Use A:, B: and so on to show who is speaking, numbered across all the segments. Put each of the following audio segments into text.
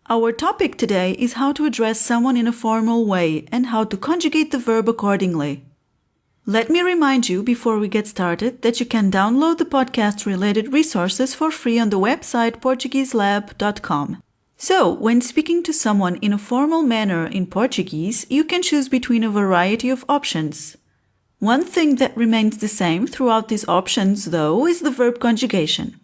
A: Our topic today is how to address someone in a formal way and how to conjugate the verb accordingly. Let me remind you before we get started that you can download the podcast-related resources for free on the website portugueselab.com. So, when speaking to someone in a formal manner in Portuguese, you can choose between a variety of options. One thing that remains the same throughout these options, though, is the verb conjugation.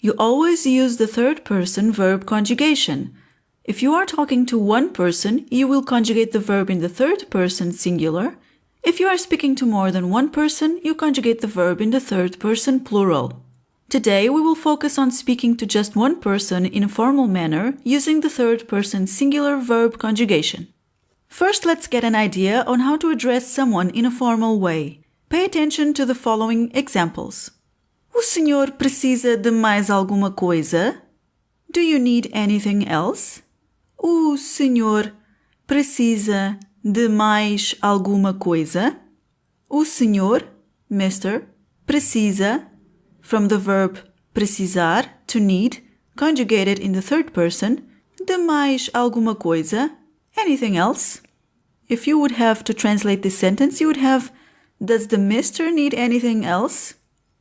A: You always use the third-person verb conjugation. If you are talking to one person, you will conjugate the verb in the third person singular. If you are speaking to more than one person, you conjugate the verb in the third person plural. Today, we will focus on speaking to just one person in a formal manner using the third person singular verb conjugation. First, let's get an idea on how to address someone in a formal way. Pay attention to the following examples. O senhor precisa de mais alguma coisa? Do you need anything else? O senhor precisa de mais alguma coisa? O senhor, Mr., precisa, from the verb precisar, to need, conjugated in the third person, de mais alguma coisa, anything else? If you would have to translate this sentence, you would have, does the Mr. need anything else?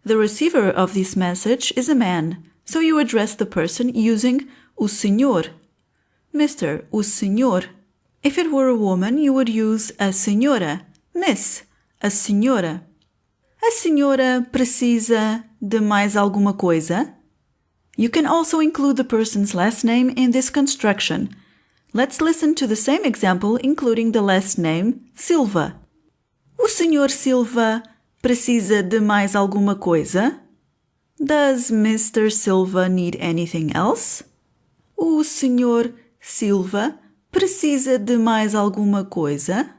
A: The receiver of this message is a man, so you address the person using o senhor. Mr., o senhor. If it were a woman, you would use a senhora, miss, a senhora. A senhora precisa de mais alguma coisa? You can also include the person's last name in this construction. Let's listen to the same example, including the last name, Silva. O senhor Silva precisa de mais alguma coisa? Does Mr. Silva need anything else? O senhor Silva precisa de mais alguma coisa?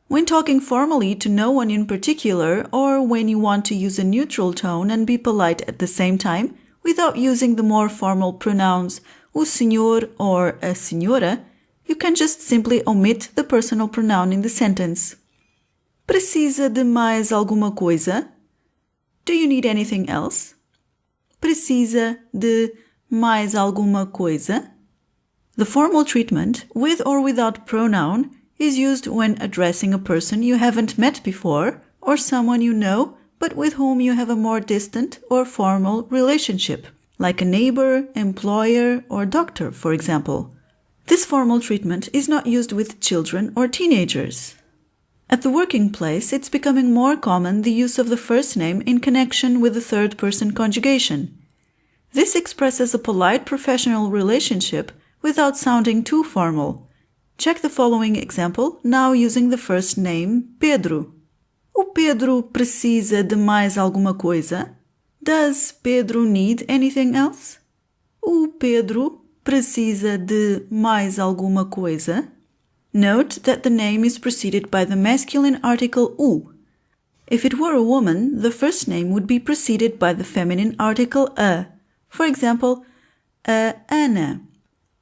A: When talking formally to no one in particular, or when you want to use a neutral tone and be polite at the same time, without using the more formal pronouns o senhor or a senhora, you can just simply omit the personal pronoun in the sentence. Precisa de mais alguma coisa? Do you need anything else? Precisa de mais alguma coisa? The formal treatment, with or without pronoun, is used when addressing a person you haven't met before or someone you know but with whom you have a more distant or formal relationship, like a neighbor, employer, or doctor, for example. This formal treatment is not used with children or teenagers. At the working place, it's becoming more common the use of the first name in connection with the third-person conjugation. This expresses a polite professional relationship without sounding too formal. Check the following example, now using the first name, Pedro. O Pedro precisa de mais alguma coisa? Does Pedro need anything else? O Pedro precisa de mais alguma coisa? Note that the name is preceded by the masculine article o. If it were a woman, the first name would be preceded by the feminine article a. For example, Ana.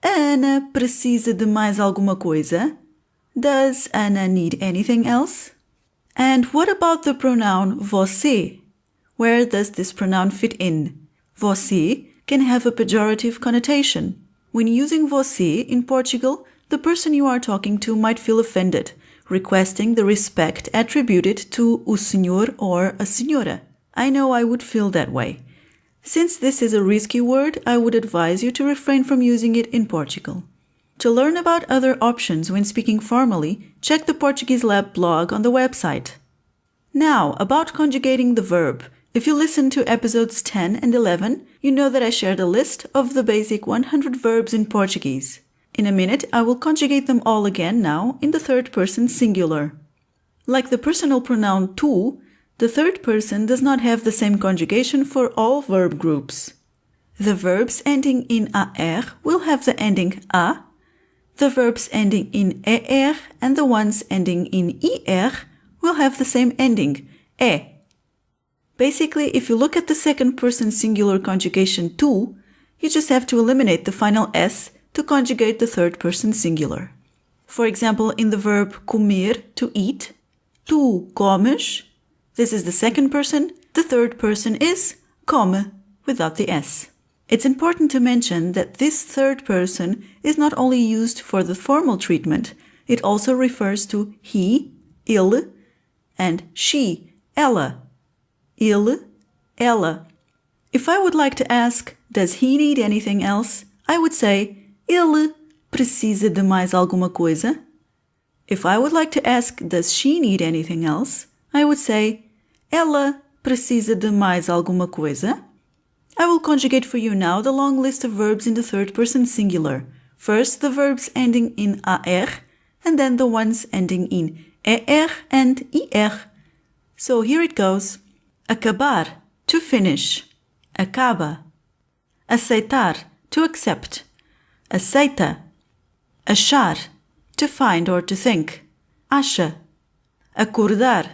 A: Ana precisa de mais alguma coisa? Does Ana need anything else? And what about the pronoun você? Where does this pronoun fit in? Você can have a pejorative connotation. When using você in Portugal, the person you are talking to might feel offended, requesting the respect attributed to o senhor or a senhora. I know I would feel that way. Since this is a risky word, I would advise you to refrain from using it in Portugal. To learn about other options when speaking formally, check the Portuguese Lab blog on the website. Now, about conjugating the verb. If you listen to episodes 10 and 11, you know that I shared a list of the basic 100 verbs in Portuguese. In a minute, I will conjugate them all again now in the third person singular. Like the personal pronoun tu, the third person does not have the same conjugation for all verb groups. The verbs ending in AR will have the ending A, the verbs ending in ER and the ones ending in IR will have the same ending, E. Basically, if you look at the second person singular conjugation tu, you just have to eliminate the final S to conjugate the third person singular. For example, in the verb comer, to eat, tu comes, this is the second person, the third person is come, without the S. It's important to mention that this third person is not only used for the formal treatment, it also refers to he, ele, and she, ela. Ele, ela. If I would like to ask, does he need anything else? I would say, ele precisa de mais alguma coisa? If I would like to ask, does she need anything else? I would say, ela precisa de mais alguma coisa? I will conjugate for you now the long list of verbs in the third person singular. First, the verbs ending in AR, and then the ones ending in ER and IR. So here it goes. Acabar, to finish. Acaba. Aceitar, to accept. Aceita. Achar, to find or to think. Acha. Acordar,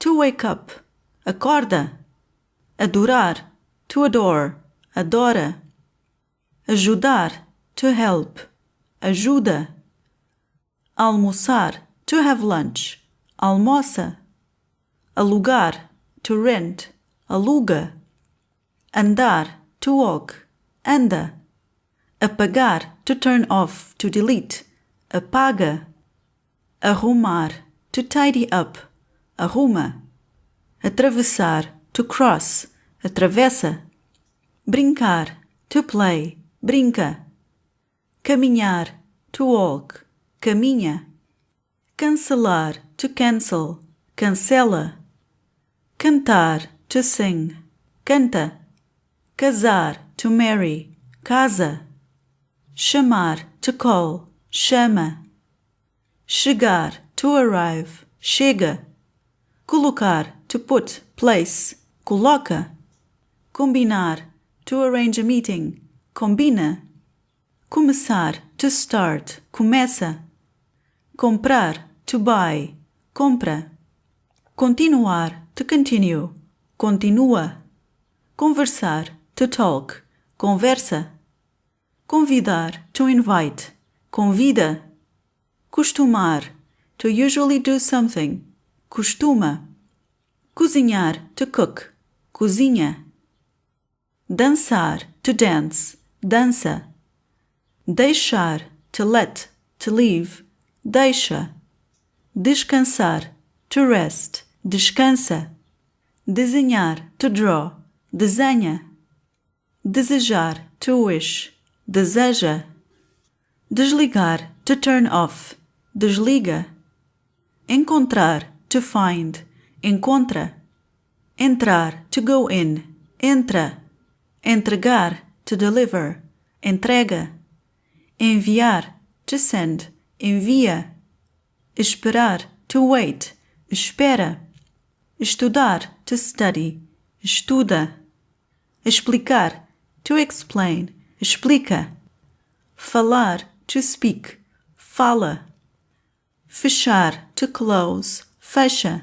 A: to wake up. Acorda. Adorar, to adore. Adora. Ajudar, to help. Ajuda. Almoçar, to have lunch. Almoça. Alugar, to rent. Aluga. Andar, to walk. Anda. Apagar, to turn off, to delete. Apaga. Arrumar, to tidy up. Arruma. Atravessar, to cross. Atravessa. Brincar, to play. Brinca. Caminhar, to walk. Caminha. Cancelar, to cancel. Cancela. Cantar, to sing. Canta. Casar, to marry. Casa. Chamar, to call. Chama. Chegar, to arrive. Chega. Colocar, to put, place. Coloca. Combinar, to arrange a meeting. Combina. Começar, to start. Começa. Comprar, to buy. Compra. Continuar, to continue. Continua. Conversar, to talk. Conversa. Convidar, to invite. Convida. Costumar, to usually do something. Costuma. Cozinhar, to cook. Cozinha. Dançar, to dance. Dança. Deixar, to let, to leave. Deixa. Descansar, to rest. Descansa. Desenhar, to draw. Desenha. Desejar, to wish. Deseja. Desligar, to turn off. Desliga. Encontrar, to find. Encontra. Entrar, to go in. Entra. Entregar, to deliver. Entrega. Enviar, to send. Envia. Esperar, to wait. Espera. Estudar, to study. Estuda. Explicar, to explain. Explica. Falar, to speak. Fala. Fechar, to close. Fecha.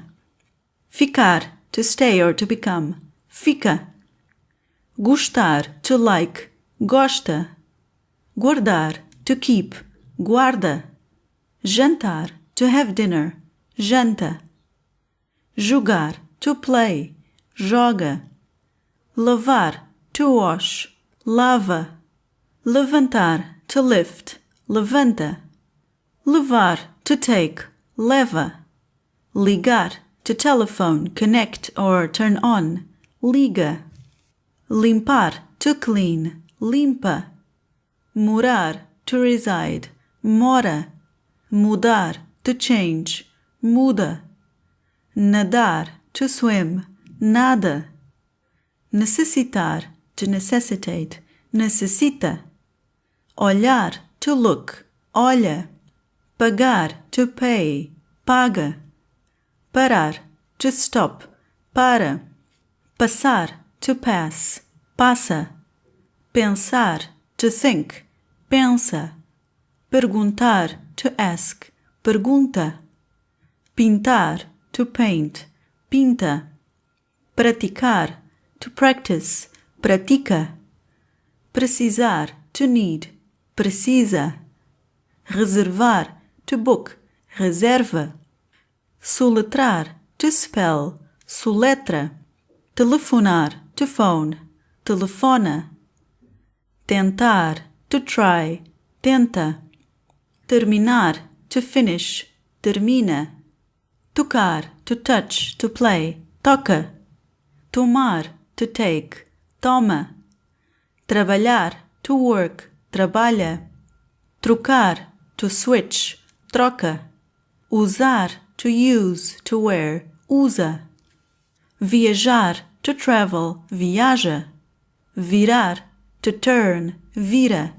A: Ficar, to stay or to become. Fica. Gostar, to like. Gosta. Guardar, to keep. Guarda. Jantar, to have dinner. Janta. Jogar, to play. Joga. Lavar, to wash. Lava. Levantar, to lift. Levanta. Levar, to take. Leva. Ligar, to telephone, connect or turn on. Liga. Limpar, to clean. Limpa. Morar, to reside. Mora. Mudar, to change. Muda. Nadar, to swim. Nada. Necessitar, to necessitate. Necessita. Olhar, to look. Olha. Pagar, to pay. Paga. Parar, to stop. Para. Passar, to pass. Passa. Pensar, to think. Pensa. Perguntar, to ask. Pergunta. Pintar, to paint. Pinta. Praticar, to practice. Pratica. Precisar, to need. Precisa. Reservar, to book. Reserva. Soletrar, to spell. Soletra. Telefonar, to phone. Telefona. Tentar, to try, tenta. Terminar, to finish, termina. Tocar, to touch, to play, toca. Tomar, to take, toma. Trabalhar, to work, trabalha. Trocar, to switch, troca. Usar, to use, to wear, usa. Viajar, to travel, viaja. Virar, to turn, vira.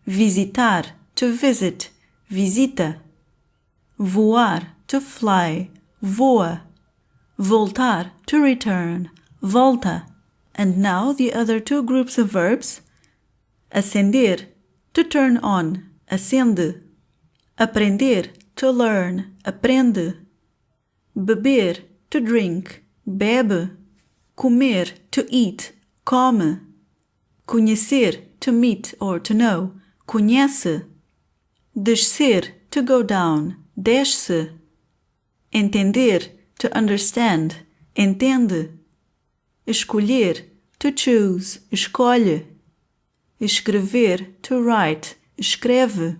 A: Visitar, to visit, visita. Voar, to fly, voa. Voltar, to return, volta. And now the other two groups of verbs. Acender, to turn on, acende. Aprender, to learn, aprende. Beber, to drink, bebe. Comer, to eat, come. Conhecer, to meet or to know, conhece. Descer, to go down, desce. Entender, to understand, entende. Escolher, to choose, escolhe. Escrever, to write, escreve.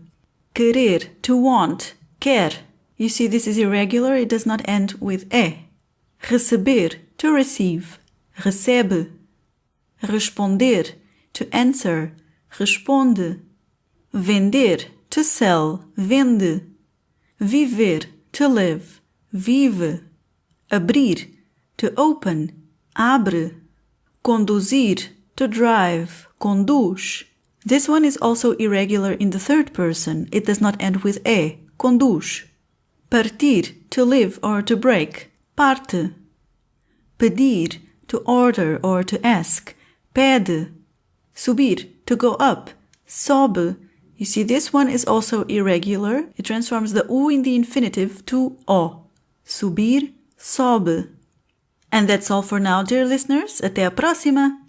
A: Querer, to want, quer. You see, this is irregular, it does not end with e. Receber, to receive, recebe. Responder, to answer, responde. Vender, to sell, vende. Viver, to live, vive. Abrir, to open, abre. Conduzir, to drive, conduz. This one is also irregular in the third person. It does not end with e, conduz. Partir, to live or to break, parte. Pedir, to order or to ask, pede. Subir, to go up, sobe. You see, this one is also irregular. It transforms the u in the infinitive to o. Subir, sobe. And that's all for now, dear listeners. Até a próxima!